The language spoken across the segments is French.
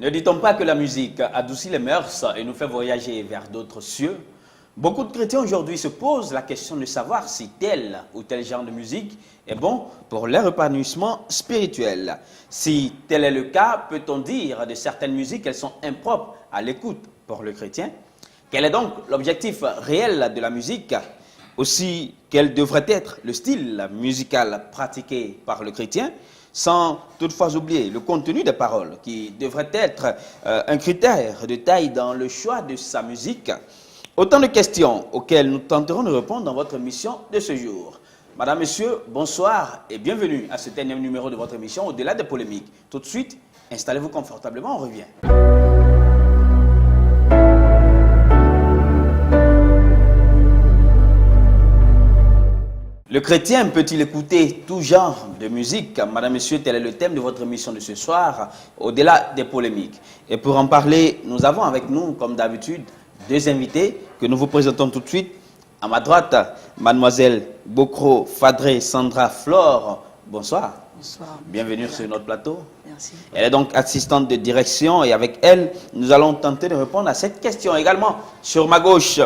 Ne dit-on pas que la musique adoucit les mœurs et nous fait voyager vers d'autres cieux? Beaucoup de chrétiens aujourd'hui se posent la question de savoir si tel ou tel genre de musique est bon pour leur épanouissement spirituel. Si tel est le cas, peut-on dire de certaines musiques qu'elles sont impropres à l'écoute pour le chrétien? Quel est donc l'objectif réel de la musique? Aussi, quel devrait être le style musical pratiqué par le chrétien, sans toutefois oublier le contenu des paroles, qui devrait être un critère de taille dans le choix de sa musique. Autant de questions auxquelles nous tenterons de répondre dans votre émission de ce jour. Madame, Monsieur, bonsoir et bienvenue à ce dernier numéro de votre émission Au-delà des polémiques. Tout de suite, installez-vous confortablement, on revient. Le chrétien peut-il écouter tout genre de musique? Madame, Monsieur, tel est le thème de votre émission de ce soir, Au-delà des polémiques. Et pour en parler, nous avons avec nous, comme d'habitude, deux invités que nous vous présentons tout de suite. À ma droite, mademoiselle Bokro Fadré Sandra Flore. Bonsoir. Bonsoir. Bienvenue sur notre plateau. Merci. Elle est donc assistante de direction et avec elle, nous allons tenter de répondre à cette question. Également, sur ma gauche,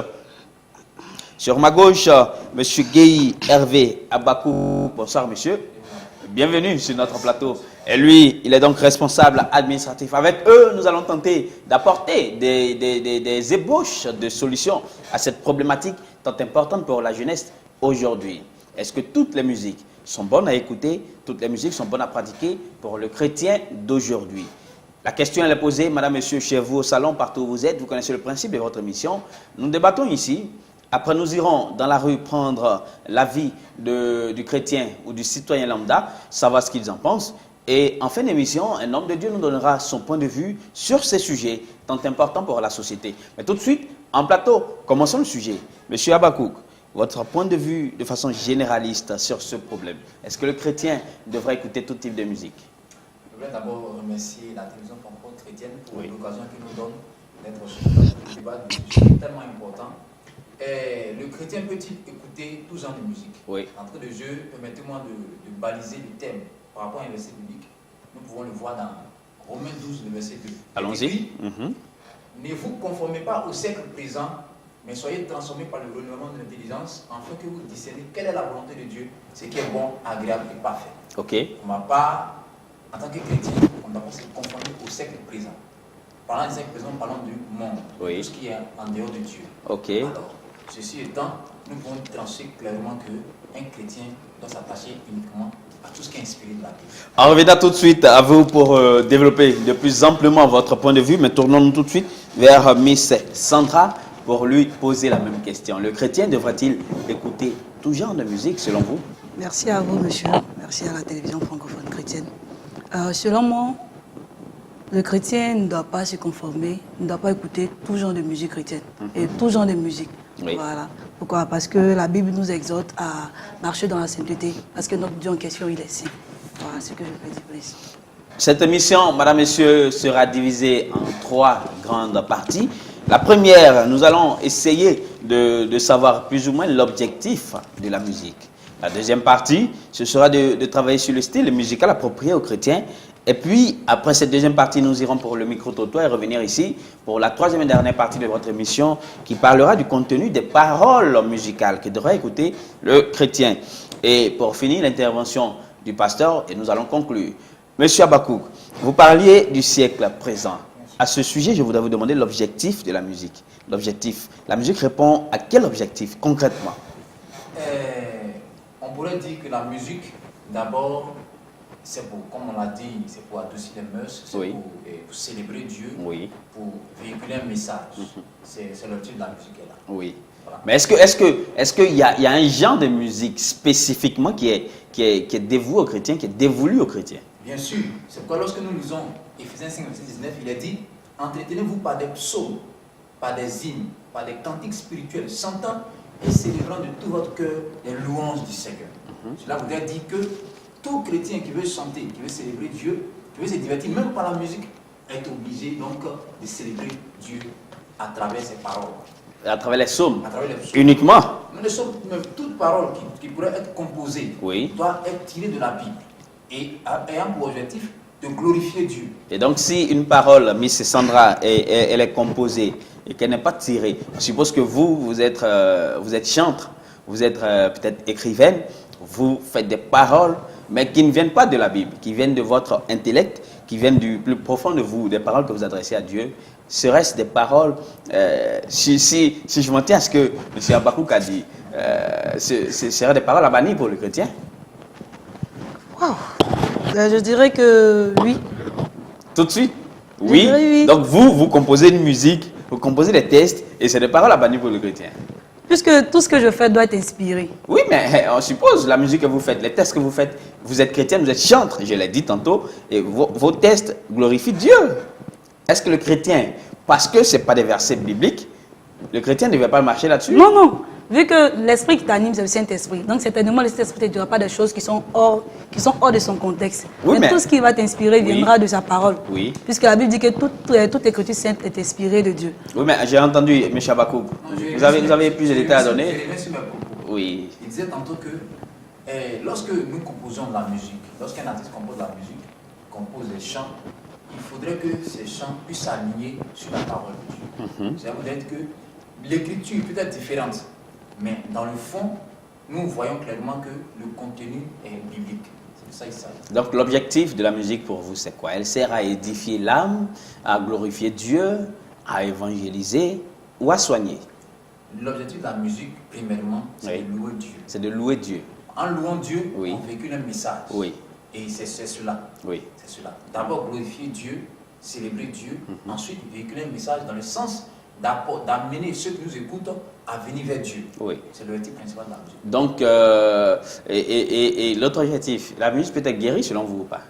monsieur Guéhi Hervé Abakou. Bonsoir, monsieur. Bienvenue sur notre plateau. Et lui, il est donc responsable administratif. Avec eux, nous allons tenter d'apporter des ébauches de solutions à cette problématique tant importante pour la jeunesse aujourd'hui. Est-ce que toutes les musiques sont bonnes à écouter? Toutes les musiques sont bonnes à pratiquer pour le chrétien d'aujourd'hui? La question elle est posée, madame, monsieur, chez vous au salon, partout où vous êtes. Vous connaissez le principe de votre émission. Nous débattons ici. Après, nous irons dans la rue prendre l'avis du chrétien ou du citoyen lambda, savoir ce qu'ils en pensent. Et en fin d'émission, un homme de Dieu nous donnera son point de vue sur ces sujets tant importants pour la société. Mais tout de suite, en plateau, commençons le sujet. Monsieur Abakouk, votre point de vue de façon généraliste sur ce problème. Est-ce que le chrétien devrait écouter tout type de musique? Je voudrais d'abord remercier la télévision franco-chrétienne pour l'occasion qu'il nous donne d'être sur le débat de sujet tellement important. Et le chrétien peut-il écouter tout genre de musique? Oui. Entre de jeu, permettez-moi de baliser le thème par rapport à un verset biblique. Nous pouvons le voir dans Romains 12, le verset 2. Allons-y. Ne vous conformez pas au siècle présent, mais soyez transformés par le renouvellement de l'intelligence, afin que vous discerniez quelle est la volonté de Dieu, ce qui est bon, agréable et parfait. Ok. On ne va pas, en tant que chrétien, on ne doit pas se conformer au siècle présent. Parlant du siècle présent, parlons du monde, tout ce qui est en dehors de Dieu. Ok. Alors, ceci étant, nous pouvons trancher clairement qu'un chrétien doit s'attacher uniquement à tout ce qui est inspiré de la Bible. On reviendra tout de suite à vous pour développer de plus amplement votre point de vue, mais tournons-nous tout de suite vers Miss Sandra pour lui poser la même question. Le chrétien devrait-il écouter tout genre de musique selon vous? Merci à vous, monsieur. Merci à la télévision francophone chrétienne. Selon moi, le chrétien ne doit pas se conformer, ne doit pas écouter tout genre de musique chrétienne et tout genre de musique. Oui. Voilà. Pourquoi? Parce que la Bible nous exhorte à marcher dans la sainteté, parce que notre Dieu en question, il est saint. Voilà ce que je peux dire pour ici. Cette émission, madame, messieurs, sera divisée en trois grandes parties. La première, nous allons essayer de savoir plus ou moins l'objectif de la musique. La deuxième partie, ce sera de travailler sur le style musical approprié aux chrétiens. Et puis, après cette deuxième partie, nous irons pour le micro-trottoir et revenir ici pour la troisième et dernière partie de votre émission qui parlera du contenu des paroles musicales que devrait écouter le chrétien. Et pour finir, l'intervention du pasteur et nous allons conclure. Monsieur Abakouk, vous parliez du siècle présent. À ce sujet, je voudrais vous demander l'objectif de la musique. L'objectif. La musique répond à quel objectif concrètement? On pourrait dire que la musique, d'abord, c'est pour, comme on l'a dit, c'est pour adoucir les mœurs, c'est pour célébrer Dieu, pour véhiculer un message. C'est l'objectif de la musique là. Oui. Voilà. Mais est-ce qu'il y a un genre de musique spécifiquement qui est dévoué aux chrétiens, qui est dévolu aux chrétiens? Bien sûr. C'est pourquoi lorsque nous lisons Éphésiens 5, verset 19, il est dit « Entretenez-vous par des psaumes, par des hymnes, par des cantiques spirituels, chantant et célébrant de tout votre cœur les louanges du Seigneur. Cela voudrait dire que tout chrétien qui veut chanter, qui veut célébrer Dieu, qui veut se divertir, même par la musique, est obligé donc de célébrer Dieu à travers ses paroles. À travers les psaumes? À travers les psaumes. Uniquement? Les psaumes, même toute parole qui pourrait être composée, doit être tirée de la Bible et ayant pour objectif de glorifier Dieu. Et donc, si une parole, Miss Sandra, elle est composée et qu'elle n'est pas tirée, je suppose que vous êtes chantre, vous êtes peut-être écrivaine, vous faites des paroles, mais qui ne viennent pas de la Bible, qui viennent de votre intellect, qui viennent du plus profond de vous, des paroles que vous adressez à Dieu. Serait-ce des paroles, si je m'en tiens à ce que M. Abakouk a dit, ce seraient des paroles à bannir pour le chrétien? Wow. Je dirais que oui. Tout de suite? Je Oui. dirais oui. Donc vous composez une musique, vous composez des textes, et c'est des paroles à bannir pour le chrétien. Puisque tout ce que je fais doit être inspiré. Oui, mais on suppose la musique que vous faites, les textes que vous faites, vous êtes chrétienne, vous êtes chantre, je l'ai dit tantôt, et vos textes glorifient Dieu. Est-ce que le chrétien, parce que ce n'est pas des versets bibliques, le chrétien ne devait pas marcher là-dessus? Non, non. Vu que l'esprit qui t'anime, c'est le Saint-Esprit. Donc, certainement, le Saint-Esprit ne te dira pas des choses qui sont hors de son contexte. Oui, mais tout ce qui va t'inspirer viendra de sa parole. Oui. Puisque la Bible dit que toute écriture sainte est inspirée de Dieu. Oui, mais j'ai entendu, M. Abakouk, vous avez plus de détails à donner? Je reviens sur mes propos. Oui. Il disait tantôt que lorsque nous composons de la musique, lorsqu'un artiste compose de la musique, compose des chants, il faudrait que ces chants puissent s'aligner sur la parole de Dieu. Ça veut dire que l'écriture peut être différente, mais dans le fond, nous voyons clairement que le contenu est biblique. C'est ça qu'il s'agit. Donc l'objectif de la musique pour vous, c'est quoi? Elle sert à édifier l'âme, à glorifier Dieu, à évangéliser ou à soigner? L'objectif de la musique, premièrement, c'est de louer Dieu. C'est de louer Dieu. En louant Dieu, Oui. on véhicule un message. Oui. Et c'est cela. Oui. C'est cela. D'abord, glorifier Dieu, célébrer Dieu. Ensuite, véhiculer un message dans le sens d'amener ceux qui nous écoutent à venir vers Dieu. Oui. C'est l'objectif principal de la musique. Donc, et l'autre objectif, la musique peut être guérie selon vous ou pas?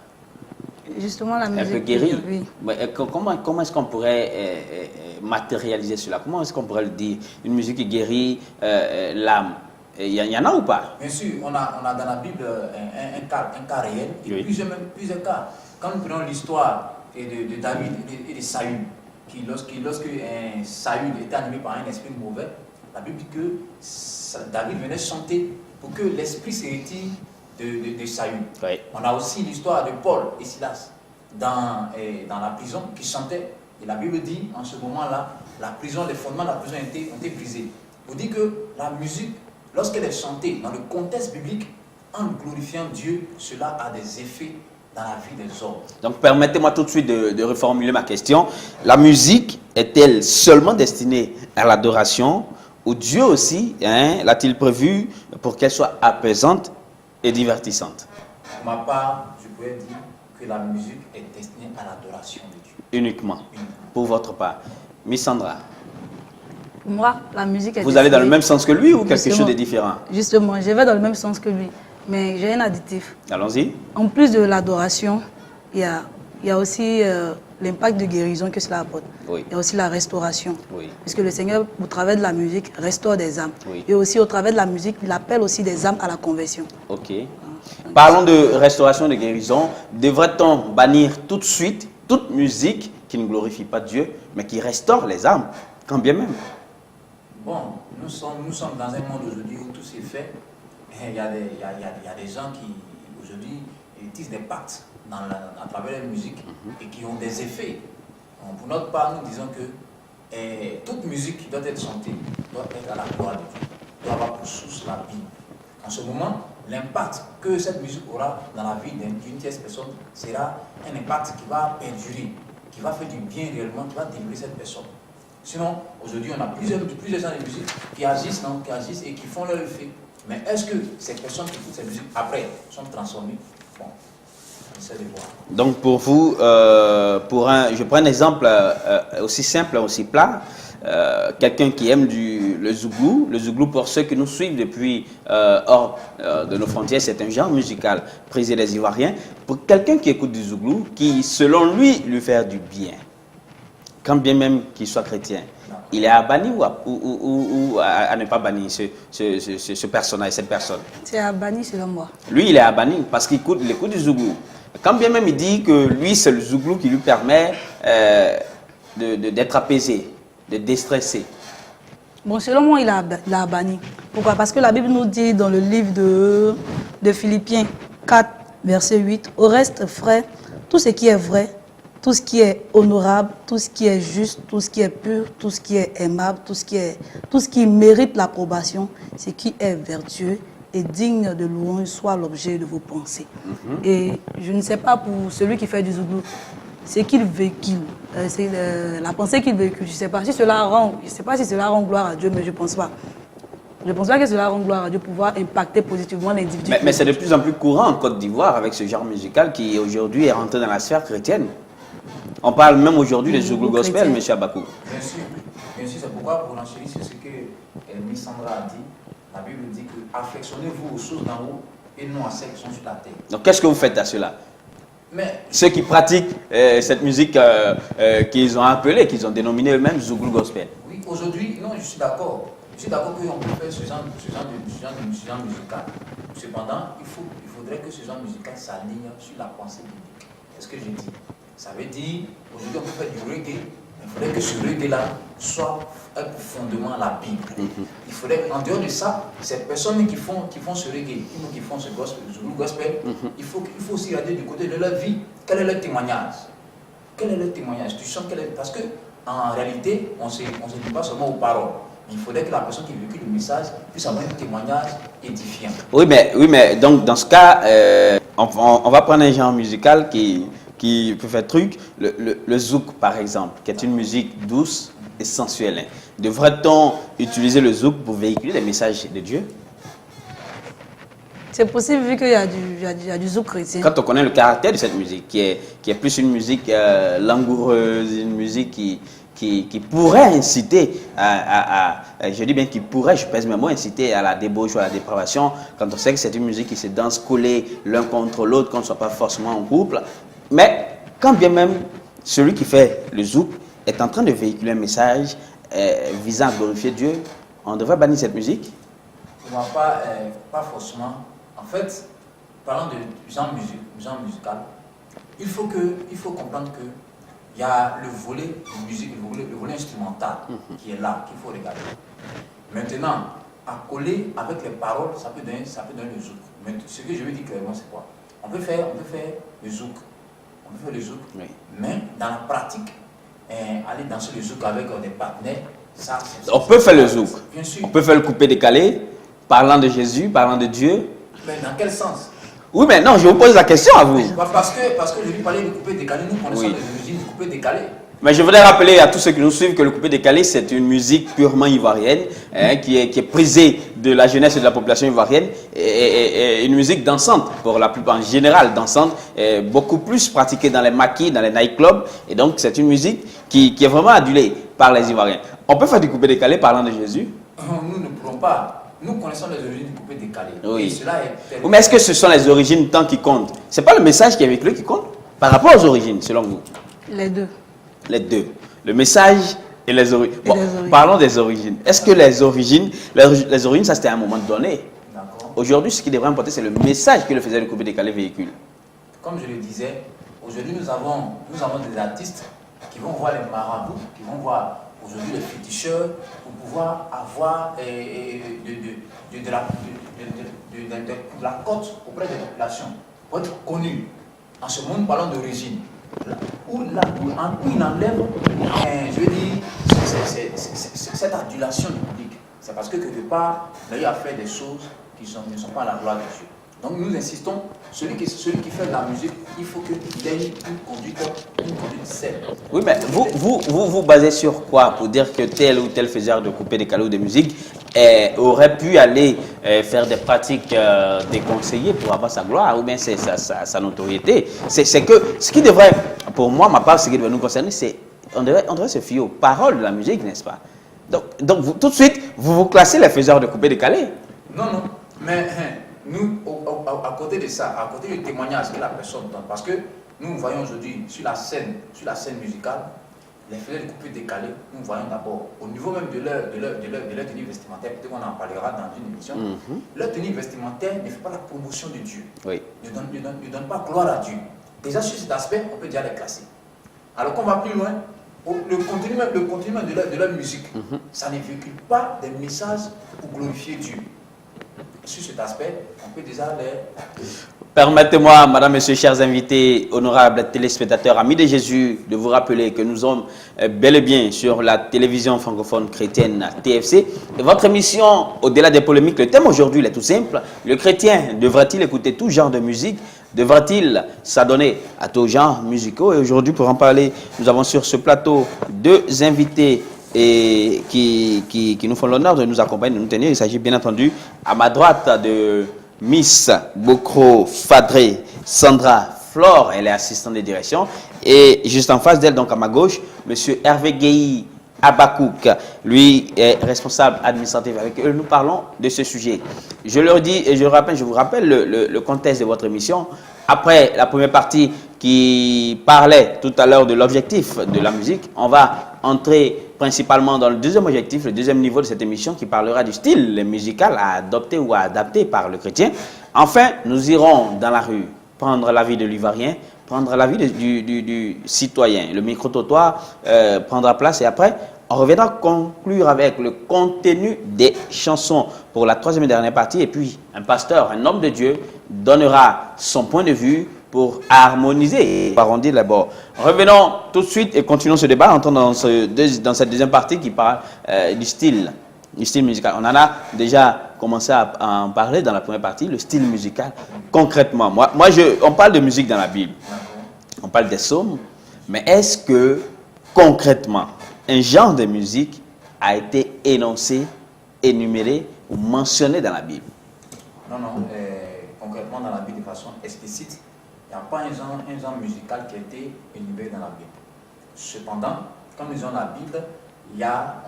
Justement, la Elle musique. peut guérir. Oui. Mais comment est-ce qu'on pourrait matérialiser cela? Comment est-ce qu'on pourrait le dire? Une musique qui guérit l'âme. Il y en a ou pas? Bien sûr, on a dans la Bible un cas réel et Oui. plusieurs cas. Quand nous prenons l'histoire de David et de Saül, lorsque Saül était animé par un esprit mauvais, la Bible dit que David venait chanter pour que l'esprit se retire de Saül. Oui. On a aussi l'histoire de Paul et Silas dans la prison qui chantaient. Et la Bible dit, en ce moment-là, les fondements de la prison ont été brisés. Pour dire que la musique, lorsqu'elle est chantée dans le contexte biblique, en glorifiant Dieu, cela a des effets dans la vie des hommes. Donc, permettez-moi tout de suite de reformuler ma question. La musique est-elle seulement destinée à l'adoration ou Dieu aussi l'a-t-il prévu pour qu'elle soit apaisante et divertissante? Pour ma part, je pourrais dire que la musique est destinée à l'adoration de Dieu. Uniquement. Pour votre part. Miss Sandra, Pour moi, la musique est vous allez dans le destinée- même sens que lui ou quelque Justement. chose de différent? Justement, je vais dans le même sens que lui. Mais j'ai un additif. Allons-y. En plus de l'adoration, il y a aussi l'impact de guérison que cela apporte. Oui. Il y a aussi la restauration. Oui. Parce que le Seigneur, au travers de la musique, restaure des âmes. Oui. Et aussi, au travers de la musique, il appelle aussi des âmes à la conversion. Ok. Parlons de restauration, de guérison. Devrait-on bannir tout de suite toute musique qui ne glorifie pas Dieu, mais qui restaure les âmes, quand bien même? Bon, nous sommes dans un monde aujourd'hui où tout s'est fait. Il y a des gens qui, aujourd'hui, tissent des pactes à travers la musique et qui ont des effets. Donc, pour notre part, nous disons que toute musique qui doit être chantée doit être à la gloire de Dieu, doit avoir pour source la Bible. En ce moment, l'impact que cette musique aura dans la vie d'une tierce personne sera un impact qui va perdurer, qui va faire du bien réellement, qui va délivrer cette personne. Sinon, aujourd'hui, on a plusieurs gens de musique qui agissent et qui font leur effet. Mais est-ce que ces personnes qui écoutent cette musique, après, sont transformées? Bon, on essaie de voir. Donc pour vous, je prends un exemple aussi simple, aussi plat. Quelqu'un qui aime le zouglou pour ceux qui nous suivent depuis hors de nos frontières, c'est un genre musical prisé des Ivoiriens. Pour quelqu'un qui écoute du zouglou, qui selon lui fait du bien, quand bien même qu'il soit chrétien, il est à bannir ou à ne pas bannir ce personnage, cette personne? C'est à bannir selon moi. Lui, il est à bannir parce qu'il écoute du zouglou. Quand bien même il dit que lui, c'est le zouglou qui lui permet d'être apaisé, de déstresser. Bon, selon moi, il a banni. Pourquoi? Parce que la Bible nous dit dans le livre de Philippiens 4, verset 8, « Au reste, frères, tout ce qui est vrai, tout ce qui est honorable, tout ce qui est juste, tout ce qui est pur, tout ce qui est aimable, tout ce qui mérite l'approbation, ce qui est vertueux et digne de louange soit l'objet de vos pensées. Et je ne sais pas pour celui qui fait du Zouglou, ce qu'il véhicule, c'est la pensée qu'il véhicule. Je ne sais pas si cela rend gloire à Dieu, mais je ne pense pas. Je ne pense pas que cela rend gloire à Dieu pouvoir impacter positivement l'individu. Mais c'est de plus en plus courant en Côte d'Ivoire avec ce genre musical qui aujourd'hui est rentré dans la sphère chrétienne. On parle même aujourd'hui des Zouglou Gospel, M. Abakou. Bien sûr, c'est pourquoi pour l'enchérir sur ce que Miss Sandra a dit, la Bible dit que affectionnez-vous aux choses d'en haut et non à celles qui sont sur la terre. Donc qu'est-ce que vous faites à cela? Mais ceux qui pratiquent cette musique qu'ils ont appelée, qu'ils ont dénominée eux-mêmes Zouglou Gospel. Oui, aujourd'hui, non, je suis d'accord. Je suis d'accord qu'on peut faire ce genre de musical. Cependant, il faudrait que ce genre musical s'aligne sur la pensée biblique. C'est ce que j'ai dit. Ça veut dire, aujourd'hui, on peut faire du reggae, mais il faudrait que ce reggae-là soit fondement la Bible. Il faudrait, en dehors de ça, ces personnes qui font ce reggae, qui font ce gospel, Zouglou Gospel, il faut aussi regarder du côté de leur vie. Quel est leur témoignage? Quel est leur témoignage? Tu sens parce que en réalité, on ne se dit pas seulement aux paroles. Il faudrait que la personne qui véhicule le message puisse avoir un témoignage édifiant. Oui, mais donc dans ce cas, on va prendre un genre musical qui peut faire truc, le zouk par exemple, qui est une musique douce et sensuelle. Hein. Devrait-on utiliser le zouk pour véhiculer les messages de Dieu? C'est possible vu qu'il y a du zouk chrétien. Quand on connaît le caractère de cette musique, qui est plus une musique langoureuse, une musique qui pourrait inciter je dis bien qui pourrait, je pèse mes mots, inciter à la débauche ou à la dépravation, quand on sait que c'est une musique qui se danse collée l'un contre l'autre, qu'on ne soit pas forcément en couple. Mais quand bien même celui qui fait le zouk est en train de véhiculer un message visant à glorifier Dieu, on devrait bannir cette musique? Moi, pas forcément. En fait, parlant de genre musical, il faut comprendre que il y a le volet de musique, le volet instrumental qui est là, qu'il faut regarder. Maintenant, à coller avec les paroles, ça peut donner le zouk. Mais ce que je veux dire clairement, c'est quoi? On peut faire le zouk. Oui. Mais dans la pratique, aller danser le zouk avec des partenaires, ça c'est... On peut faire le zouk. Bien sûr. On peut faire le coupé-décalé, parlant de Jésus, parlant de Dieu. Mais dans quel sens? Oui, mais non, je vous pose la question à vous. Parce que je lui parlais du coupé-décalé, nous connaissons les origines du coupé-décalé. Mais je voudrais rappeler à tous ceux qui nous suivent que le coupé-décalé, c'est une musique purement ivoirienne, qui est prisée de la jeunesse et de la population ivoirienne, et une musique dansante, pour la plupart en général dansante, beaucoup plus pratiquée dans les maquis, dans les nightclubs, et donc c'est une musique qui est vraiment adulée par les Ivoiriens. On peut faire du coupé-décalé parlant de Jésus? Nous ne pourrons pas. Nous connaissons les origines du coupé-décalé. Oui. Et cela est... Oui, mais est-ce que ce sont les origines tant qui comptent? C'est pas le message qui est véhiculé qui compte par rapport aux origines, selon vous? Les deux. Les deux. Le message et les origines. Bon, parlons des origines. Est-ce que les origines, ça c'était à un moment donné? Aujourd'hui, ce qui devrait importer, c'est le message que le faisait le coupé-décalé véhicule. Comme je le disais, aujourd'hui nous avons des artistes qui vont voir les marabouts, qui vont voir aujourd'hui les féticheurs pour pouvoir avoir de la cote auprès des populations, pour être connus. En ce moment, nous parlons d'origine. Où il enlève, je veux dire, cette adulation du public. C'est parce que quelque part, il a fait des choses qui ne sont pas à la gloire de Dieu. Donc nous insistons, celui qui fait de la musique, il faut qu'il ait une conduite saine. Oui, mais vous basez sur quoi pour dire que tel ou tel faiseur de coupé-décalé ou de musique aurait pu aller faire des pratiques déconseillées pour avoir sa gloire ou bien c'est sa notoriété? C'est que ce qui devrait, pour moi, ma part, ce qui devrait nous concerner, c'est on devrait se fier aux paroles de la musique, n'est-ce pas? Donc vous, tout de suite, vous classez les faiseurs de coupé-décalé? Non, mais nous, à côté de ça, à côté du témoignage que la personne donne, parce que nous voyons aujourd'hui sur la scène musicale, les faiseurs de coupé-décalé, nous voyons d'abord, au niveau même de leur tenue vestimentaire, peut-être qu'on en parlera dans une émission, leur tenue vestimentaire ne fait pas la promotion de Dieu, ne donne pas gloire à Dieu. Déjà sur cet aspect, on peut déjà les classer. Alors qu'on va plus loin, le contenu même de leur musique, ça ne véhicule pas des messages pour glorifier Dieu. Sur cet aspect, on peut déjà les... Permettez-moi, madame, messieurs, chers invités, honorables téléspectateurs, amis de Jésus, de vous rappeler que nous sommes bel et bien sur la télévision francophone chrétienne TFC. Et votre émission, au-delà des polémiques, le thème aujourd'hui il est tout simple. Le chrétien devra-t-il écouter tout genre de musique? Devra-t-il s'adonner à tout genre musicaux? Et aujourd'hui, pour en parler, nous avons sur ce plateau deux invités qui nous font l'honneur de nous accompagner, de nous tenir. Il s'agit bien entendu à ma droite de Miss Bokro Fadré Sandra Flore, elle est assistante de direction. Et juste en face d'elle, donc à ma gauche, monsieur Hervé Gueye Abakouk, lui est responsable administratif. Avec eux, nous parlons de ce sujet. Je leur dis et je vous rappelle le contexte de votre émission. Après la première partie qui parlait tout à l'heure de l'objectif de la musique, on va entrer principalement dans le deuxième objectif, le deuxième niveau de cette émission qui parlera du style musical à adopter ou à adapter par le chrétien. Enfin, nous irons dans la rue prendre l'avis de l'Ivoirien, prendre l'avis du citoyen. Le micro-trottoir prendra place et après, on reviendra conclure avec le contenu des chansons pour la troisième et dernière partie. Et puis, un pasteur, un homme de Dieu, donnera son point de vue pour harmoniser et arrondir les bords. Revenons tout de suite et continuons ce débat. Entrons dans cette deuxième partie qui parle du style musical. On en a déjà commencé à en parler dans la première partie, le style musical. Concrètement, on parle de musique dans la Bible. On parle des psaumes. Mais est-ce que, concrètement, un genre de musique a été énoncé, énuméré ou mentionné dans la Bible? Non. Concrètement, dans la Bible, de façon explicite, il n'y a pas un genre musical qui a été énuméré dans la Bible. Cependant, quand nous lisons la Bible,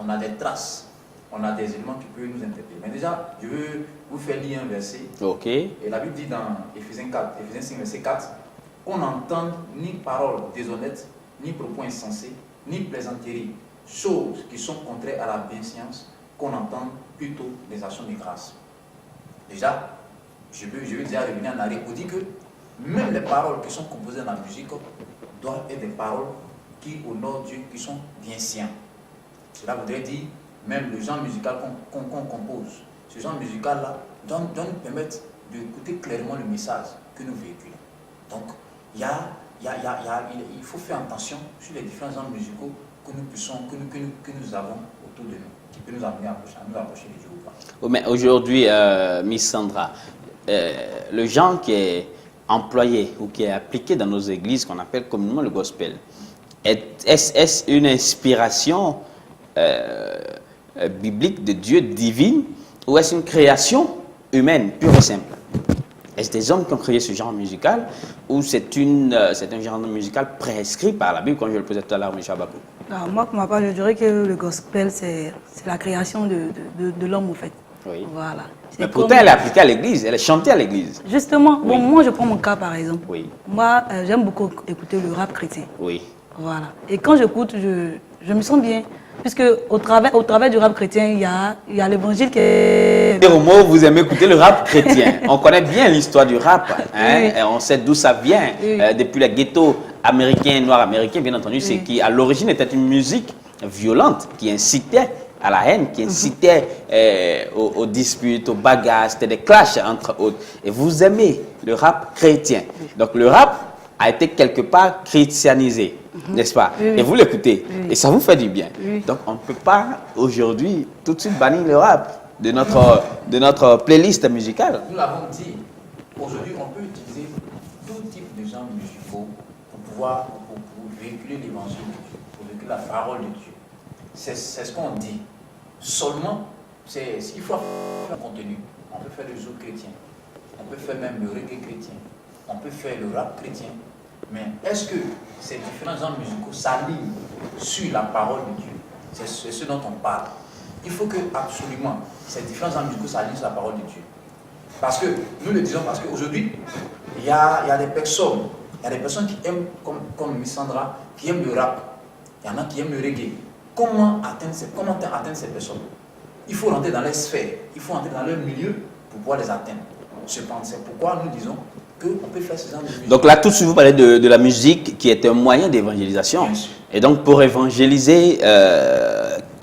on a des traces, on a des éléments qui peuvent nous interpeller. Mais déjà, je veux vous faire lire un verset. Ok. Et la Bible dit dans Éphésiens 5, verset 4, qu'on n'entende ni paroles déshonnêtes, ni propos insensés, ni plaisanteries, choses qui sont contraires à la bienséance, qu'on entende plutôt des actions de grâce. Déjà, je veux déjà revenir en arrière pour dire que même les paroles qui sont composées dans la musique doivent être des paroles qui honorent Dieu, qui sont bien scients. Cela voudrait dire, même le genre musical qu'on compose, ce genre musical-là doit nous permettre d'écouter clairement le message que nous véhiculons. Donc, il faut faire attention sur les différents genres musicaux que nous avons autour de nous, qui peuvent nous amener à nous approcher de Dieu ou pas. Oh, mais aujourd'hui, Miss Sandra, le genre qui est employé ou qui est appliqué dans nos églises, qu'on appelle communément le gospel, est-ce une inspiration biblique de Dieu divine ou est-ce une création humaine pure et simple? Est-ce des hommes qui ont créé ce genre musical ou c'est un genre musical prescrit par la Bible, comme je le posais tout à l'heure, M. Abakou? Alors, moi, pour ma part, je dirais que le gospel, c'est la création de l'homme, en fait. Oui. Voilà. Mais pourtant, elle est appliquée à l'église, elle est chantée à l'église. Justement, Oui. bon, moi, je prends mon cas, par exemple. Oui. Moi, j'aime beaucoup écouter le rap chrétien. Oui. Voilà. Et quand j'écoute, je me sens bien. Puisque au travers du rap chrétien, il y a l'évangile qui est... Au mot, vous aimez écouter le rap chrétien. On connaît bien l'histoire du rap. Hein? Oui. On sait d'où ça vient. Oui. Depuis les ghettos américains, noirs américains, bien entendu, c'est qui à l'origine était une musique violente qui incitait à la haine, qui incitait aux disputes, aux bagarres, c'était des clashs entre autres. Et vous aimez le rap chrétien. Donc le rap a été quelque part chrétianisé, n'est-ce pas? Oui. Et vous l'écoutez, Oui. et ça vous fait du bien. Oui. Donc on ne peut pas aujourd'hui tout de suite bannir le rap de notre playlist musicale. Nous l'avons dit, aujourd'hui on peut utiliser tout type de genres musicaux pour véhiculer l'évangile de Dieu, pour véhiculer la parole de Dieu. C'est ce qu'on dit. Seulement, il faut faire un contenu. On peut faire le zouk chrétien, on peut faire même le reggae chrétien, on peut faire le rap chrétien. Mais est-ce que ces différents genres musicaux s'alignent sur la parole de Dieu? C'est ce dont on parle. Il faut que absolument ces différents genres musicaux s'alignent sur la parole de Dieu. Parce que, nous le disons, parce qu'aujourd'hui, il y a des personnes qui aiment, comme Miss Sandra, qui aiment le rap. Il y en a qui aiment le reggae. Comment atteindre ces personnes? Il faut rentrer dans leur sphère, il faut rentrer dans leur milieu pour pouvoir les atteindre. C'est pourquoi nous disons qu'on peut faire ce genre de musique. Donc là, tout de suite, vous parlez de la musique qui est un moyen d'évangélisation. Bien sûr. Et donc, pour évangéliser,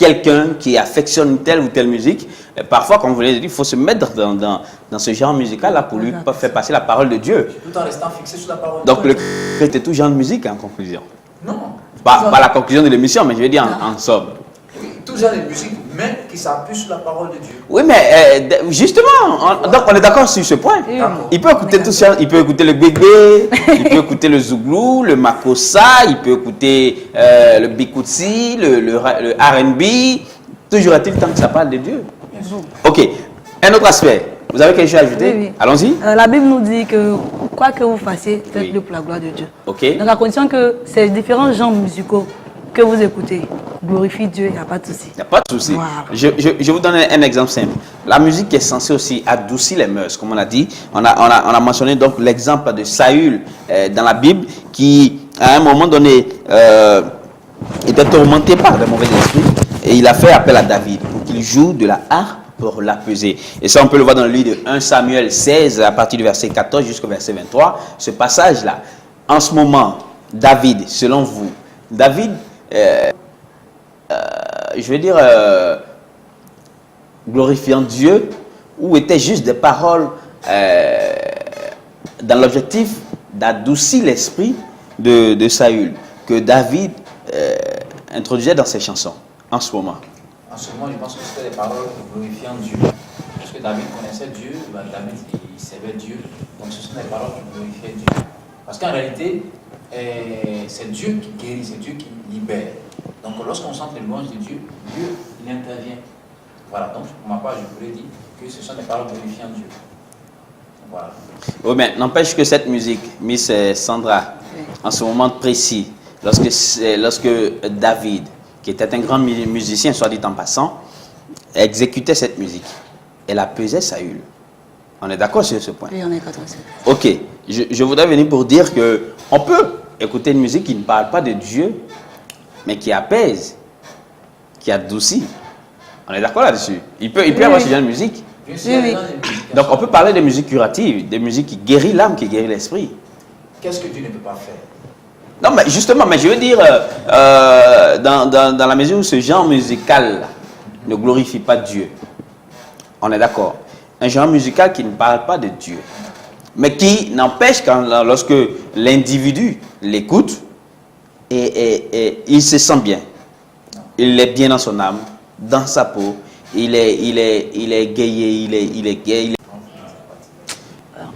quelqu'un qui affectionne telle ou telle musique, parfois, comme vous l'avez dit, il faut se mettre dans ce genre musical-là pour lui faire passer la parole de Dieu. Tout en restant fixé sur la parole de Donc, Dieu. le chrétien est tout genre de musique, en conclusion. Non. Pas la conclusion de l'émission, mais je veux dire en somme. Oui, tout genre de musique, mais qui s'appuie sur la parole de Dieu. Oui, mais justement, donc on est d'accord sur ce point. D'accord. Il peut écouter tout ça, il peut écouter le bébé, il peut écouter le zouglou, le makossa, il peut écouter le bikutsi, le R&B. Toujours est-il tant que ça parle de Dieu. Bien sûr. Ok, un autre aspect. Vous avez quelque chose à ajouter? Oui, oui. Allons-y. La Bible nous dit que quoi que vous fassiez, faites-le Oui. pour la gloire de Dieu. Ok. Donc à condition que ces différents genres musicaux que vous écoutez glorifient Dieu, il n'y a pas de souci. Il n'y a pas de souci. Voilà. Je vous donne un exemple simple. La musique est censée aussi adoucir les mœurs, comme on a dit. On a mentionné donc l'exemple de Saül dans la Bible qui, à un moment donné, était tourmenté par des mauvais esprits. Et il a fait appel à David pour qu'il joue de la harpe pour l'apaiser. Et ça, on peut le voir dans le livre de 1 Samuel 16, à partir du verset 14 jusqu'au verset 23. Ce passage-là, en ce moment, David, selon vous, David, je veux dire, glorifiant Dieu, ou étaient juste des paroles dans l'objectif d'adoucir l'esprit de Saül, que David introduisait dans ses chansons, en ce moment. En ce moment, je pense que c'était des paroles glorifiant Dieu. Parce que David connaissait Dieu, David il servait Dieu. Donc ce sont des paroles qui glorifiaient Dieu. Parce qu'en réalité, c'est Dieu qui guérit, c'est Dieu qui libère. Donc lorsqu'on chante les louanges de Dieu, Dieu il intervient. Voilà, donc pour ma part, je pourrais dire que ce sont des paroles glorifiant Dieu. Voilà. Oui, mais n'empêche que cette musique, Miss Sandra, en ce moment précis, lorsque David, qui était un grand musicien, soit dit en passant, exécutait cette musique, elle apaisait Saül. On est d'accord sur ce point? Oui, on est 87. Ok, je voudrais venir pour dire que on peut écouter une musique qui ne parle pas de Dieu, mais qui apaise, qui adoucit. On est d'accord là-dessus? Il peut y avoir ce genre de musique. Bien sûr, Oui, il y a oui. des musiques. Donc on peut parler de musique curative, des musiques qui guérissent l'âme, qui guérissent l'esprit. Qu'est-ce que Dieu ne peut pas faire? Non, mais justement, mais je veux dire, dans la mesure où ce genre musical ne glorifie pas Dieu, on est d'accord. Un genre musical qui ne parle pas de Dieu, mais qui n'empêche lorsque l'individu l'écoute, et il se sent bien. Il est bien dans son âme, dans sa peau, il est gayé, il est gay.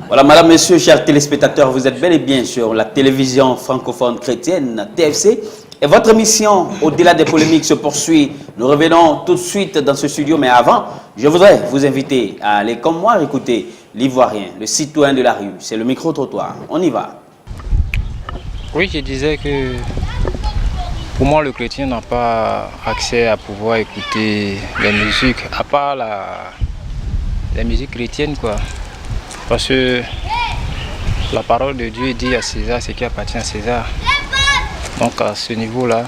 Voilà, madame, monsieur, chers téléspectateurs, vous êtes bel et bien sur la télévision francophone chrétienne TFC. Et votre émission, au-delà des polémiques, se poursuit. Nous revenons tout de suite dans ce studio, mais avant, je voudrais vous inviter à aller comme moi écouter l'Ivoirien, le citoyen de la rue. C'est le micro-trottoir. On y va. Oui, je disais que pour moi, le chrétien n'a pas accès à pouvoir écouter les musiques, à part les musiques chrétiennes, quoi. Parce que la parole de Dieu dit à César ce qui appartient à César. Donc à ce niveau-là,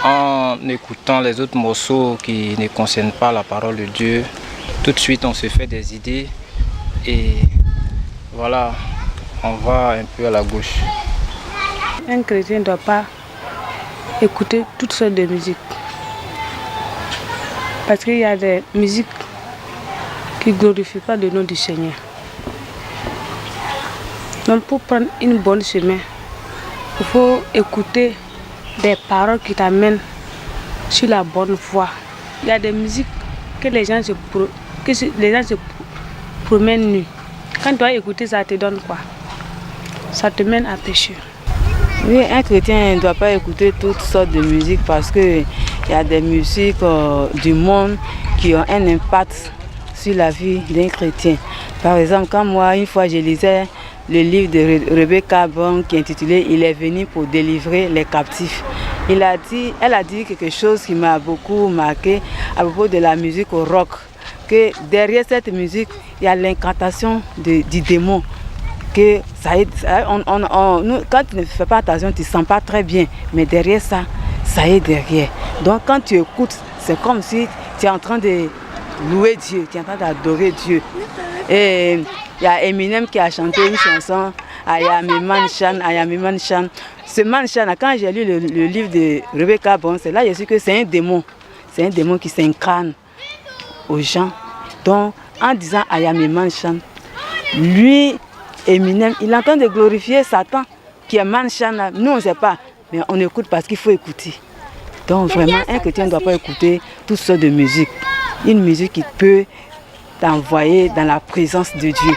en écoutant les autres morceaux qui ne concernent pas la parole de Dieu, tout de suite on se fait des idées et voilà, on va un peu à la gauche. Un chrétien ne doit pas écouter toutes sortes de musiques. Parce qu'il y a des musiques qui ne glorifient pas le nom du Seigneur. Donc pour prendre une bonne chemin, il faut écouter des paroles qui t'amènent sur la bonne voie. Il y a des musiques que les gens se promènent nus. Quand tu vas écouter ça, te donne quoi? Ça te mène à pécher. Oui, un chrétien ne doit pas écouter toutes sortes de musiques parce qu'il y a des musiques du monde qui ont un impact sur la vie d'un chrétien. Par exemple, quand moi, une fois, je lisais le livre de Rebecca Brown qui est intitulé « Il est venu pour délivrer les captifs ». Elle a dit quelque chose qui m'a beaucoup marqué à propos de la musique au rock. Que derrière cette musique, il y a l'incantation du démon. Que quand tu ne fais pas attention, tu ne sens pas très bien. Mais derrière ça, ça est derrière. Donc quand tu écoutes, c'est comme si tu es en train de louer Dieu, tu es en train d'adorer Dieu. Et il y a Eminem qui a chanté une chanson, I am a man Shan, I am a man Shan. Ce man Shan, quand j'ai lu le livre de Rebecca Brown, c'est là que je sais que c'est un démon. c'est un démon qui s'incarne aux gens. Donc, en disant Ayameman chante, lui, Eminem, il est en train de glorifier Satan, qui est Manchan. Nous, on ne sait pas, mais on écoute parce qu'il faut écouter. Donc, vraiment, un chrétien ne doit pas écouter toutes sortes de musique. Une musique qui peut t'envoyer dans la présence de Dieu.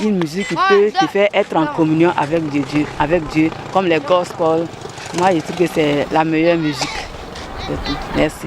Une musique qui peut te faire être en communion avec Dieu, comme les gospels. Moi, je trouve que c'est la meilleure musique. C'est tout. Merci.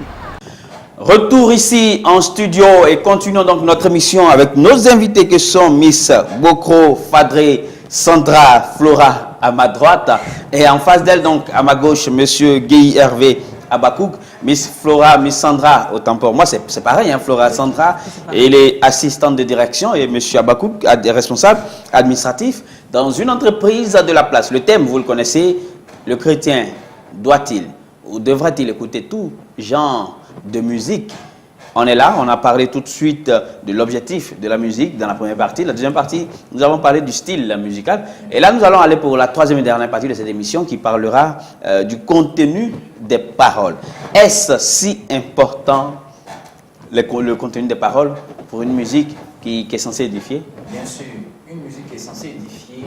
Retour ici en studio et continuons donc notre émission avec nos invités que sont Miss Bokro, Fadré, Sandra, Flora à ma droite et en face d'elle donc à ma gauche Monsieur Guy Hervé Abakouk, Miss Flora, Miss Sandra, autant pour moi c'est pareil, hein, Flora Sandra, et les assistantes de direction et Monsieur Abakouk, responsable administratif dans une entreprise de la place. Le thème, vous le connaissez, le chrétien doit-il ou devra-t-il écouter tout genre de musique? On est là, on a parlé tout de suite de l'objectif de la musique dans la première partie. La deuxième partie, nous avons parlé du style musical. Et là, nous allons aller pour la troisième et dernière partie de cette émission qui parlera du contenu des paroles. Est-ce si important le contenu des paroles pour une musique qui est censée édifier? Bien sûr, une musique qui est censée édifier,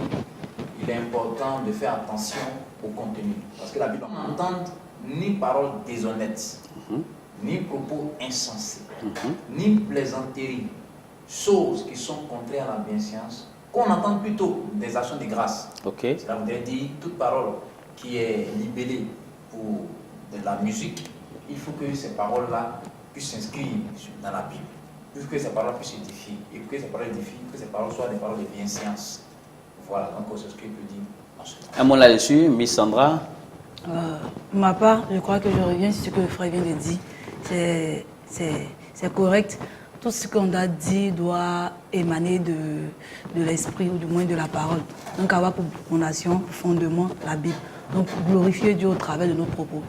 il est important de faire attention au contenu. Parce que la Bible n'entend ni paroles déshonnêtes, ni propos insensés, ni plaisanteries, choses qui sont contraires à la bienséance, qu'on entend plutôt des actions de grâce. Okay. Cela voudrait dire toute parole qui est libellée pour de la musique, il faut que ces paroles-là puissent s'inscrire dans la Bible. Il faut que ces paroles puissent édifier. Et pour que ces paroles édifient, que ces paroles soient des paroles de bienséance. Voilà, donc c'est ce que je peux dire en ce moment. Un mot là-dessus, Miss Sandra. Ma part, je crois que je reviens sur ce que le frère vient de dire. C'est correct. Tout ce qu'on a dit doit émaner de l'esprit ou du moins de la parole. Donc avoir pour fondation, fondement, la Bible. Donc glorifier Dieu au travers de nos propos.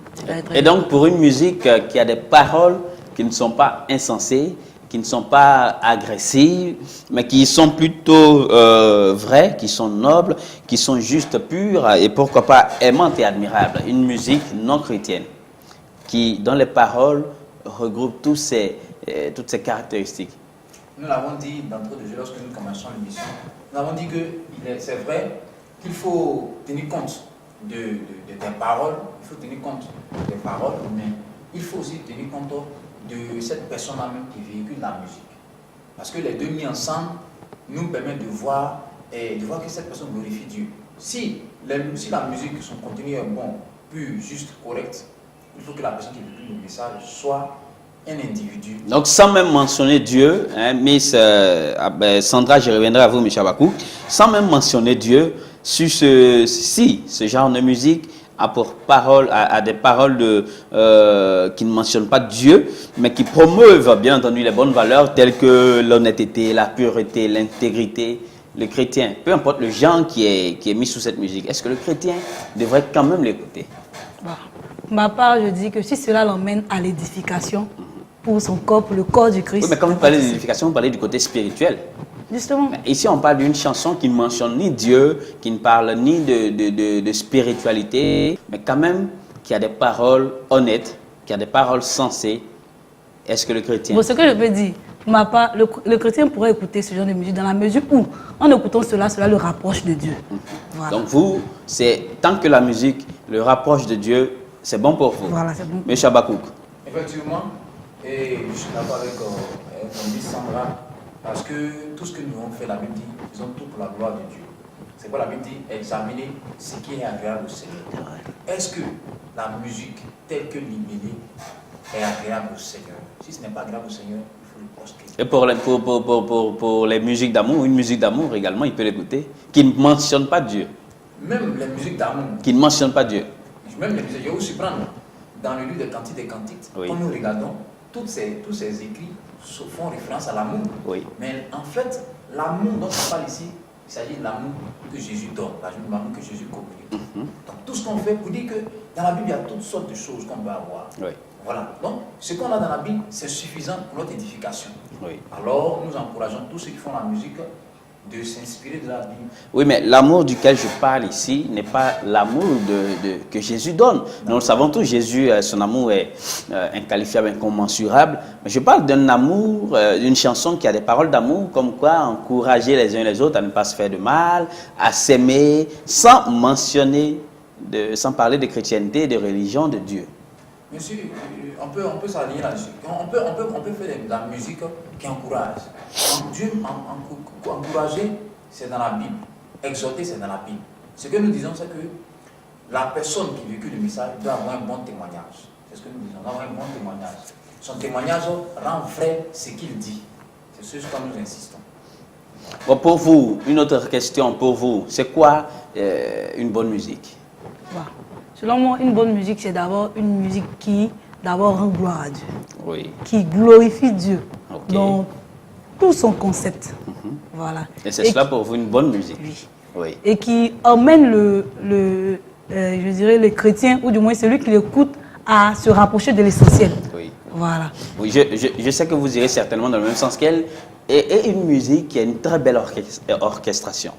Et donc pour une musique qui a des paroles qui ne sont pas insensées, qui ne sont pas agressives, mais qui sont plutôt vraies, qui sont nobles, qui sont juste pures et pourquoi pas aimantes et admirables. Une musique non chrétienne qui, dans les paroles, regroupe toutes ces caractéristiques. Nous l'avons dit d'entrée de jeu lorsque nous commençons l'émission. Nous avons dit que c'est vrai qu'il faut tenir compte de tes paroles, il faut tenir compte des paroles, mais il faut aussi tenir compte de cette personne-là même qui véhicule la musique. Parce que les deux mis ensemble nous permettent de voir que cette personne glorifie Dieu. Si la musique, son contenu est bon, pur, juste, correct, il faut que la personne qui véhicule le message soit un individu. Donc sans même mentionner Dieu, hein, Miss Sandra, je reviendrai à vous, M. Abakouk, sans même mentionner Dieu, sur ce genre de musique a pour parole, à des paroles qui ne mentionnent pas Dieu, mais qui promeuvent bien entendu les bonnes valeurs telles que l'honnêteté, la pureté, l'intégrité. Le chrétien, peu importe le genre qui est mis sous cette musique, est-ce que le chrétien devrait quand même l'écouter? Ma part, je dis que si cela l'emmène à l'édification pour son corps, pour le corps du Christ. Oui, mais quand vous parlez d'édification, vous parlez du côté spirituel. Justement. Mais ici, on parle d'une chanson qui ne mentionne ni Dieu, qui ne parle ni de spiritualité, mais quand même qui a des paroles honnêtes, qui a des paroles sensées. Est-ce que le chrétien... Bon, ce que je veux dire, ma part, le chrétien pourrait écouter ce genre de musique dans la mesure où, en écoutant cela le rapproche de Dieu. Voilà. Donc vous, tant que la musique le rapproche de Dieu, c'est bon pour vous. Voilà, c'est bon. Monsieur Abakouk. Effectivement, et je suis d'accord avec Miss Sandra, parce que tout ce que nous avons fait, la Bible dit, faisons tout pour la gloire de Dieu. C'est quoi la Bible dit? Examiner ce qui est agréable au Seigneur. Est-ce que la musique, telle que libellée, est agréable au Seigneur? Si ce n'est pas agréable au Seigneur, il faut le prostrer. Et pour les musiques d'amour, une musique d'amour également, il peut l'écouter, qui ne mentionne pas Dieu. Même les musiques d'amour. Qui ne mentionne pas Dieu. Même les musiques, je vais vous surprendre. Dans le livre des Cantiques, oui. Quand nous regardons, tous ces écrits font référence à l'amour. Oui. Mais en fait, l'amour dont on parle ici, il s'agit de l'amour que Jésus donne, l'amour que Jésus communique. Donc tout ce qu'on fait pour dire que dans la Bible, il y a toutes sortes de choses qu'on peut avoir. Oui. Voilà. Donc ce qu'on a dans la Bible, c'est suffisant pour notre édification. Oui. Alors nous encourageons tous ceux qui font la musique de s'inspirer de la Bible. Oui, mais l'amour duquel je parle ici n'est pas l'amour que Jésus donne. Nous le savons tous, Jésus, son amour est inqualifiable, incommensurable. Mais je parle d'un amour, d'une chanson qui a des paroles d'amour, comme quoi encourager les uns les autres à ne pas se faire de mal, à s'aimer, sans mentionner, sans parler de chrétienté, de religion, de Dieu. Monsieur, on peut s'aligner là-dessus. On peut faire de la musique qui encourage. Dieu, encourager, c'est dans la Bible. Exhorter, c'est dans la Bible. Ce que nous disons, c'est que la personne qui véhicule le message doit avoir un bon témoignage. C'est ce que nous disons, doit avoir un bon témoignage. Son témoignage rend vrai ce qu'il dit. C'est ce sur quoi nous insistons. Bon, pour vous, une autre question pour vous, c'est quoi une bonne musique? Voilà. Selon moi, une bonne musique, c'est d'abord une musique qui d'abord rend gloire à Dieu. Oui. Qui glorifie Dieu Ok. dans tout son concept. Voilà. Et c'est cela pour vous une bonne musique? Oui. Oui. Et qui emmène je dirais, le chrétien, ou du moins celui qui l'écoute, à se rapprocher de l'essentiel. Oui. Voilà. Oui, je sais que vous irez certainement dans le même sens qu'elle. Et une musique qui a une très belle orchestration.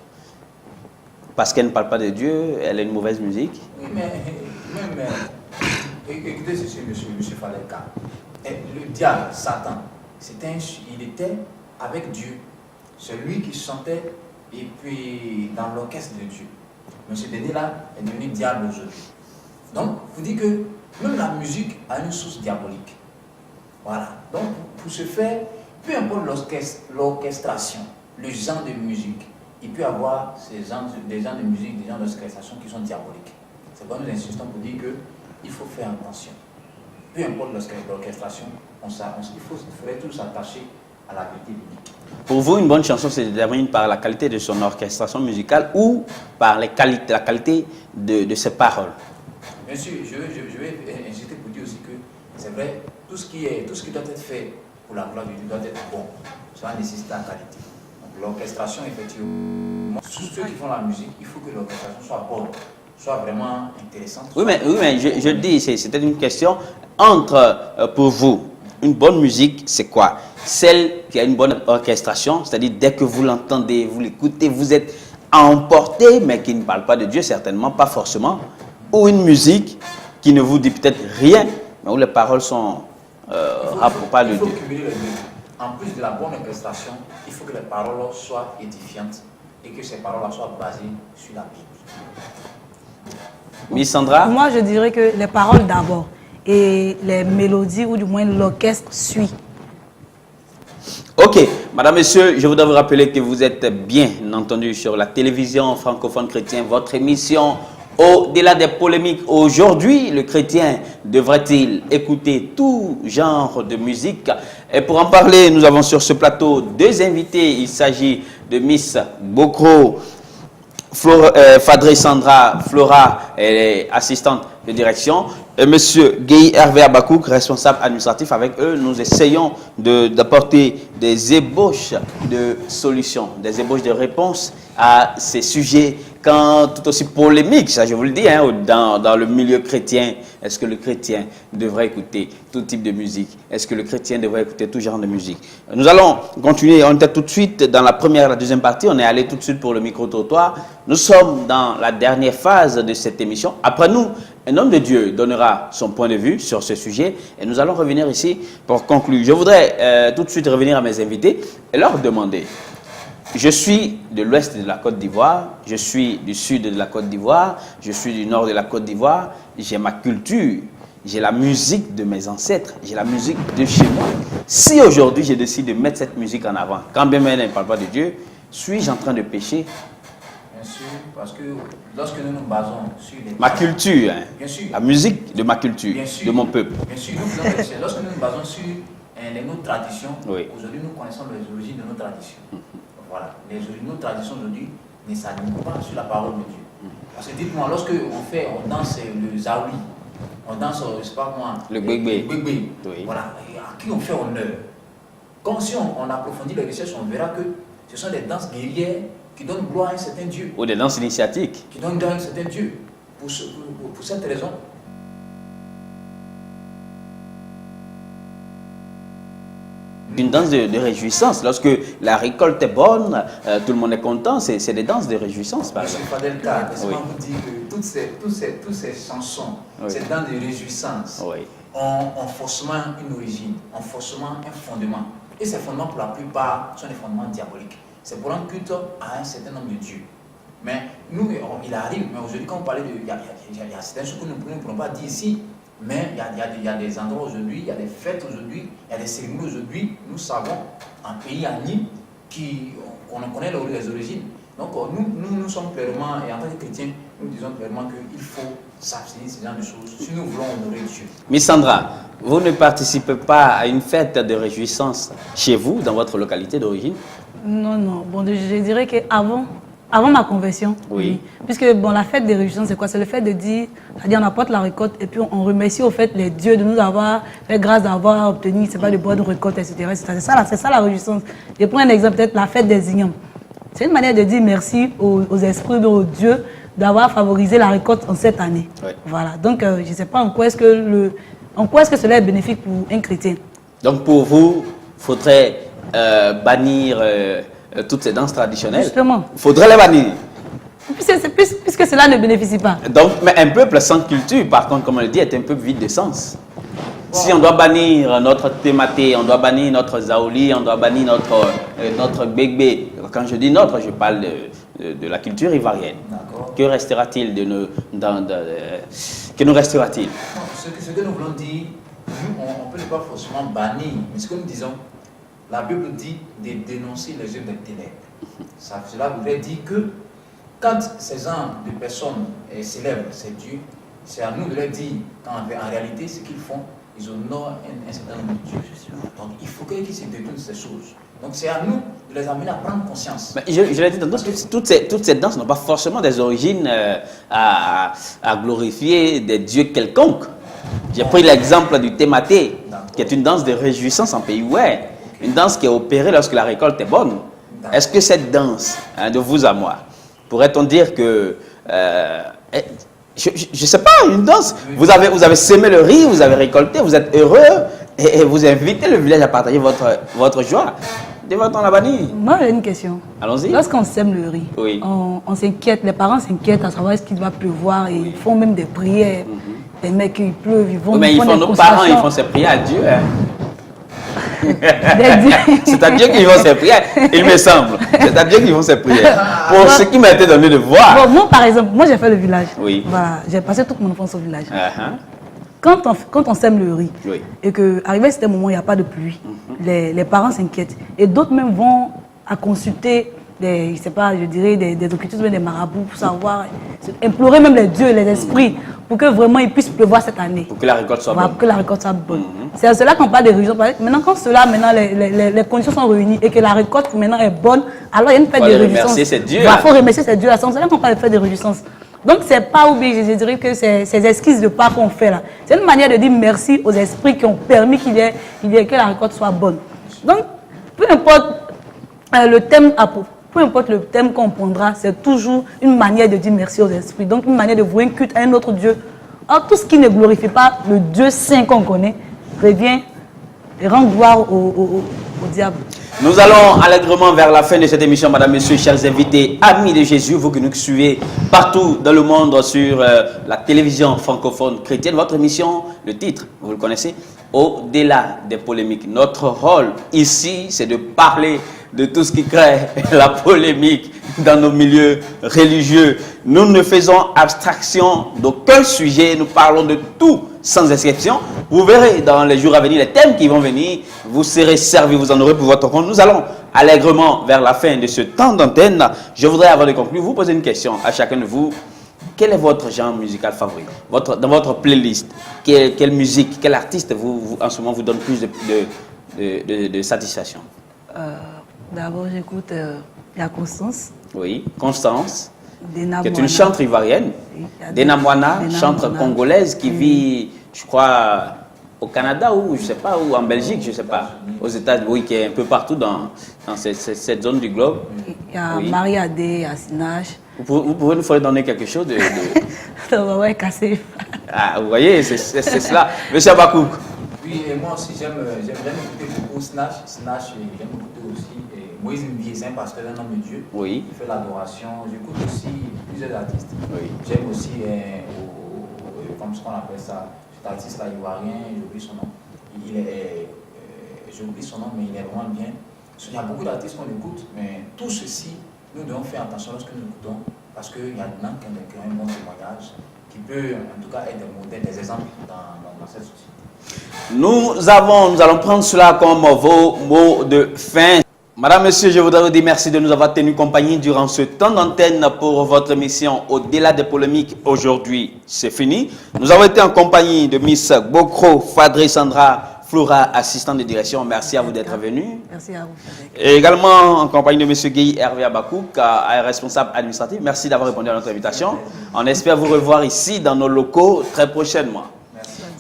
Parce qu'elle ne parle pas de Dieu, elle a une mauvaise musique. Oui, mais écoutez ceci, monsieur Faleka. Le diable, Satan, il était avec Dieu. C'est lui qui chantait et puis dans l'orchestre de Dieu. Monsieur Denis-là est devenu diable aujourd'hui. Donc, vous dites que même la musique a une source diabolique. Voilà. Donc, pour ce faire, peu importe l'orchestration, le genre de musique, il peut y avoir des genres de musique, des genres d'orchestration qui sont diaboliques. C'est pourquoi nous insistons pour dire qu'il faut faire attention. Peu importe l'orchestration, il faudrait tous s'attacher à la vérité biblique. Pour vous, une bonne chanson se détermine par la qualité de son orchestration musicale ou par la qualité de ses paroles? Bien sûr, je vais insister pour dire aussi que c'est vrai, tout ce qui doit être fait pour la gloire de Dieu doit être bon. Cela nécessite la qualité. Donc l'orchestration, effectivement, tous ceux qui font la musique, il faut que l'orchestration soit bonne, soit vraiment intéressante. Oui, mais je le dis, c'était une question entre, pour vous, une bonne musique, c'est quoi? Celle qui a une bonne orchestration, c'est-à-dire dès que vous l'entendez, vous l'écoutez, vous êtes emporté, mais qui ne parle pas de Dieu, certainement, pas forcément. Ou une musique qui ne vous dit peut-être rien, mais où les paroles sont pas de Dieu. Il faut cumuler les deux. En plus de la bonne orchestration, il faut que les paroles soient édifiantes et que ces paroles soient basées sur la Bible. Miss Sandra? Moi, je dirais que les paroles d'abord et les mélodies, ou du moins l'orchestre suit. Ok, madame, monsieur, je voudrais vous rappeler que vous êtes bien entendu sur la télévision francophone chrétienne, votre émission Au-delà des polémiques. Aujourd'hui, le chrétien devrait-il écouter tout genre de musique? Et pour en parler, nous avons sur ce plateau deux invités. Il s'agit de Miss Bokro, Fadré Sandra Flora, elle est assistante de direction, et Monsieur Guy Hervé Abakouk, responsable administratif. Avec eux, nous essayons d'apporter des ébauches de solutions, des ébauches de réponses à ces sujets quand tout aussi polémiques, ça je vous le dis, hein, dans le milieu chrétien. Est-ce que le chrétien devrait écouter tout type de musique? Est-ce que le chrétien devrait écouter tout genre de musique? Nous allons continuer, on était tout de suite dans la première et la deuxième partie, on est allé tout de suite pour le micro-trottoir. Nous sommes dans la dernière phase de cette émission. Après nous, un homme de Dieu donnera son point de vue sur ce sujet et nous allons revenir ici pour conclure. Je voudrais tout de suite revenir à mes invités et leur demander. Je suis de l'ouest de la Côte d'Ivoire, je suis du sud de la Côte d'Ivoire, je suis du nord de la Côte d'Ivoire, j'ai ma culture, j'ai la musique de mes ancêtres, j'ai la musique de chez moi. Si aujourd'hui je décide de mettre cette musique en avant, quand bien même elle ne parle pas de Dieu, suis-je en train de pécher? Bien sûr, parce que lorsque nous nous basons sur les... Ma culture, hein, bien sûr, la musique de ma culture, bien sûr, de mon peuple. Bien sûr, lorsque nous nous basons sur nos traditions, Oui. aujourd'hui nous connaissons les origines de nos traditions. Voilà, nos traditions aujourd'hui ne s'alignent pas sur la parole de Dieu. Parce que dites-moi, lorsque on danse le zaoui, on danse, je sais pas moi, Le gbegbe. Oui. Voilà. Et à qui on fait honneur? Comme si on approfondit les recherches, on verra que ce sont des danses guerrières qui donnent gloire à un certain Dieu. Ou des danses initiatiques. Qui donnent gloire à un certain Dieu. Pour cette raison, Une danse de réjouissance. Lorsque la récolte est bonne, tout le monde est content, c'est des danses de réjouissance, par exemple. Monsieur Fadelka, laissez-moi Oui. vous dire que toutes ces chansons, Oui. ces danses de réjouissance, Oui. ont forcément une origine, ont forcément un fondement. Et ces fondements, pour la plupart, sont des fondements diaboliques. C'est pour un culte à un certain nombre de dieux. Mais nous, il arrive, mais aujourd'hui, quand on parlait de... Il y a certaines choses que nous ne pourrons pas dire ici, mais il y a des endroits aujourd'hui, il y a des fêtes aujourd'hui, il y a des cérémonies aujourd'hui. Nous savons, un pays à Nîmes, on en connaît les origines. Donc nous sommes clairement, et en tant que chrétiens, nous disons clairement qu'il faut s'abstenir de ce genre de choses si nous voulons honorer Dieu. Miss Sandra, vous ne participez pas à une fête de réjouissance chez vous, dans votre localité d'origine? Non, non. Bon, je dirais qu'avant avant ma conversion, oui. Puisque bon, la fête des réjouissances, c'est quoi? C'est le fait de dire, c'est-à-dire on apporte la récolte et puis on remercie au fait les dieux de nous avoir fait grâce d'avoir obtenu, c'est pas de bonnes récoltes, etc. C'est ça la réjouissance. Je prends un exemple, peut-être la fête des ignames. C'est une manière de dire merci aux esprits, aux dieux, d'avoir favorisé la récolte en cette année. Oui. Voilà. Donc, je ne sais pas en quoi est-ce que cela est bénéfique pour un chrétien. Donc, pour vous, il faudrait bannir toutes ces danses traditionnelles. Justement. Il faudrait les bannir. Puisque cela ne bénéficie pas. Donc, mais un peuple sans culture, par contre, comme on le dit, est un peuple vide de sens. Si on doit bannir notre thématé, on doit bannir notre zaoli, on doit bannir notre bébé. Quand je dis notre, je parle de la culture ivoirienne. Que restera-t-il que nous restera-t-il? Ce que nous voulons dire, nous, on ne peut pas forcément bannir, mais ce que nous disons, la Bible dit de dénoncer les œuvres des ténèbres. Cela voudrait dire que quand ces gens de personnes célèbrent ces dieux, c'est à nous de leur dire qu'en réalité, ce qu'ils font, ils honorent un certain nombre de dieux. Donc il faut qu'ils se détournent de ces choses. Donc c'est à nous de les amener à prendre conscience. Mais je l'ai dit tantôt, toutes ces danses n'ont pas forcément des origines à glorifier des dieux quelconques. J'ai pris l'exemple du thématé, qui est une danse de réjouissance en pays ouest. Une danse qui est opérée lorsque la récolte est bonne. Est-ce que cette danse, de vous à moi, pourrait-on dire que... je ne sais pas, une danse, vous avez semé le riz, vous avez récolté, vous êtes heureux, et vous invitez le village à partager votre joie. Devrait-on la bannir? Moi, j'ai une question. Allons-y. Lorsqu'on sème le riz, oui. on s'inquiète, les parents s'inquiètent à savoir est-ce qu'il va pleuvoir, et ils font même des prières. Les mecs, il pleut, ils vont... Oui, mais nos parents, ils font ces prières à Dieu. Hein. C'est à Dieu qu'ils font ces prières, il me semble. C'est à Dieu qu'ils font ces prières. Pour ce qui m'a été donné de voir. Bon, moi, par exemple, moi j'ai fait le village. Oui. Voilà, j'ai passé toute mon enfance au village. Uh-huh. Quand on sème le riz, oui. et qu'arrivé à ce moment où il n'y a pas de pluie, les parents s'inquiètent. Et d'autres même vont à consulter je sais pas, je dirais des occultistes, des marabouts pour savoir, implorer même les dieux, les esprits, pour que vraiment il puisse pleuvoir cette année. Pour que la récolte soit bonne. Pour que la récolte soit bonne. C'est à cela qu'on parle de réjouissance. Maintenant, quand les conditions sont réunies et que la récolte maintenant est bonne, alors il y a une fête de réjouissance. Il faut remercier ces dieux. C'est là qu'on parle de fête de réjouissance. Donc, c'est pas oublié, je dirais que ces esquisses de pas qu'on fait là, c'est une manière de dire merci aux esprits qui ont permis que la récolte soit bonne. Donc, peu importe le thème peu importe le thème qu'on prendra, c'est toujours une manière de dire merci aux esprits. Donc, une manière de vouer un culte à un autre Dieu. Alors, tout ce qui ne glorifie pas le Dieu saint qu'on connaît, revient et rend gloire au diable. Nous allons allègrement vers la fin de cette émission, madame, messieurs, chers invités, amis de Jésus, vous qui nous suivez partout dans le monde sur la télévision francophone chrétienne. Votre émission, le titre, vous le connaissez, Au-delà des polémiques. Notre rôle ici, c'est de parler de tout ce qui crée la polémique dans nos milieux religieux. Nous ne faisons abstraction d'aucun sujet, nous parlons de tout sans exception. Vous verrez dans les jours à venir les thèmes qui vont venir, vous serez servis, vous en aurez pour votre compte. Nous allons allègrement vers la fin de ce temps d'antenne. Je voudrais, avant de conclure, vous poser une question à chacun de vous. Quel est votre genre musical favori? Dans votre playlist, quelle musique, quel artiste en ce moment vous donne plus de satisfaction? D'abord, j'écoute la Constance. Oui, Constance, Dena qui est Moana. une chantre ivoirienne. Oui, Dena Moana, chantre Moana. congolaise qui vit, je crois, au Canada ou je sais pas, ou en Belgique, je sais pas, aux États-Unis, oui, qui est un peu partout dans cette zone du globe. Il y a Oui. Marie Adé, il y a Sinach. Vous pouvez nous donner quelque chose de... Ouais, cassé. Ah, vous voyez, c'est cela. Monsieur Abakouk. Oui, et moi aussi, j'aime écouter beaucoup pour Snatch, j'aime écouter aussi Moïse Mbié, c'est un pasteur, un homme de Dieu. Oui. Il fait l'adoration. J'écoute aussi plusieurs artistes. Oui. J'aime aussi, comme ce qu'on appelle ça, cet artiste-là, ivoirien, j'oublie son nom. J'oublie son nom, mais il est vraiment bien. Il y a beaucoup d'artistes qu'on écoute, mais tout ceci, nous devons faire attention lorsque nous écoutons, parce qu'il y a dedans qui ont un bon témoignage, qui peut en tout cas être des modèles, des exemples dans cette société. Nous allons prendre cela comme vos mots de fin. Madame, Monsieur, je voudrais vous dire merci de nous avoir tenu compagnie durant ce temps d'antenne pour votre émission Au-delà des polémiques. Aujourd'hui, c'est fini. Nous avons été en compagnie de Miss Bokro Fadri Sandra Flora, assistante de direction. Merci à vous d'être venu. Merci à vous. Et également en compagnie de M. Guy Hervé Abakouk, responsable administratif. Merci d'avoir répondu à notre invitation. On espère vous revoir ici dans nos locaux très prochainement.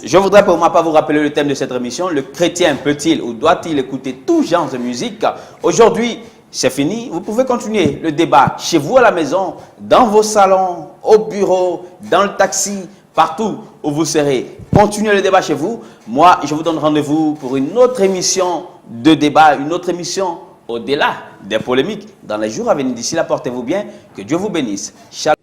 Je voudrais pour ma part vous rappeler le thème de cette émission. Le chrétien peut-il ou doit-il écouter tout genre de musique? Aujourd'hui, c'est fini. Vous pouvez continuer le débat chez vous à la maison, dans vos salons, au bureau, dans le taxi, partout où vous serez. Continuez le débat chez vous. Moi, je vous donne rendez-vous pour une autre émission de débat, une autre émission au-delà des polémiques dans les jours à venir. D'ici là, portez-vous bien. Que Dieu vous bénisse. Shalom.